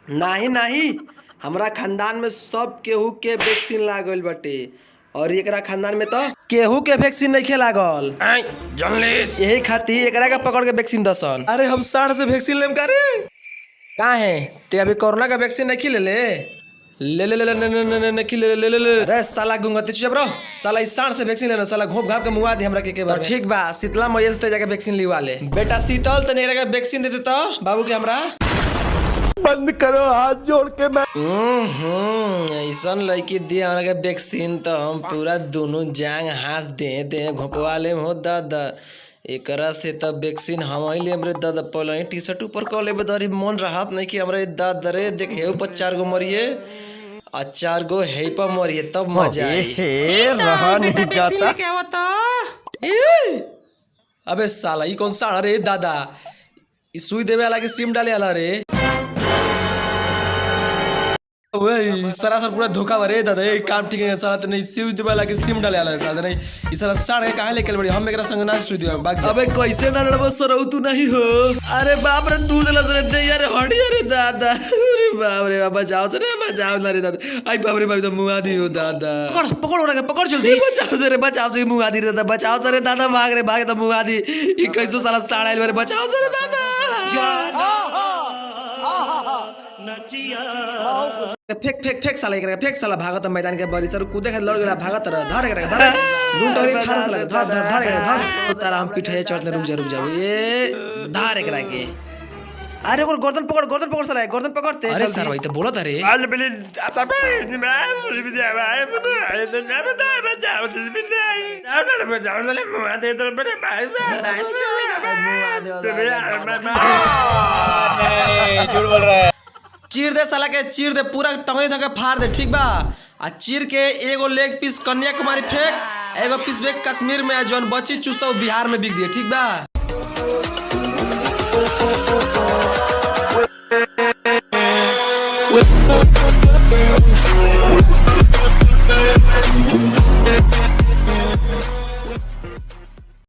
नाही नाही, हमरा खानदान में सब केहू के वैक्सीन लागल बाटे और एकरा खानदान में तो केहू के वैक्सीन नहीं लागल। जर्नलिस्ट यही खातिर एकरा के पकड़ के वैक्सीन दसन। अरे हम 60 से वैक्सीन लेम का रे। का है ते अभी कोरोना का वैक्सीन नहीं ले ले ले ले ले ले ले ले ले ले। अरे साला गुंगती चुप रहो साला, इस सांड से वैक्सीन लेना साला, घोप घाप के मुआ दे हमरा के बार। ठीक बा, शीतला मैया से जाके वैक्सीन लिवा ले। बेटा शीतल तने एकरा के वैक्सीन दे देता बाबू के हमरा। बंद करो हाथ जोड़ के मैं। ऐसा लड़की दिए हमरा के वैक्सीन तो हम पूरा दोनों जांग हाथ दे घोपवा ले हो दादा। एकरा से तब वैक्सीन हम ही लेम रे दादा। पहले ही टी शर्ट ऊपर कॉल लेबे दरी मन राहत नहीं कि हमरा दादा रे देख हे ऊपर 4 गो मरिए और 4 गो हे पर मरिए तब मजा आई। रहा नहीं जाता क्या होता? अबे साला ये कौन साड़ा रे दादा, ई सुई देवे वाला के सिम डाले वाला रे। वही सरासर पूरा धोखा बरे दादा, ये काम ठीक है साला। नहीं सुई देवे वाला के सिम डाले वाला साला नहीं, ई साला साड़ के काहे लेके बड़ी हम एकरा संग ना सुई देवे बाग। अबे कैसे ना लड़बो सरौ तू नहीं हो। अरे बाप रे दूध लस रे दे यार हडी रे दादा। अरे बाप रे बचाओ से रे, बचाओ ना रे दादा। आई बाप रे बाप तो मुआ दी हो दादा। पकड़ पकड़ उड़ा के पकड़ जल्दी। बचाओ से रे, बचाओ से मुआ दी रे दादा, बचाओ से रे दादा। भाग रे भाग तो मुआ दी। ई कैसो साला साड़ आइल रे, बचाओ से रे दादा। फेक फेक फेक साला एकरा फेक साला। भागत मैदान के बड़ी सर कूदे खातिर लड़ गेला, भागत रह धर एकरा धर दून टोरी फाड़ साला धर धर धर एकरा धर। सारा हम पीठे चढ़ते रुक जा ये धार एकरा के। अरे ओकर गर्दन पकड़ साला, गर्दन पकड़ते। अरे सर भाई तो बोलत अरे झूठ बोल रहा है। चीर दे साला के, चीर दे पूरा टंगड़ी धके फाड़ दे ठीक बा। आ चीर के एगो लेग पीस कन्याकुमारी फेंक, एगो पीस फेंक कश्मीर में, जौन बची चुस्ता वो बिहार में बिक दिए ठीक बा।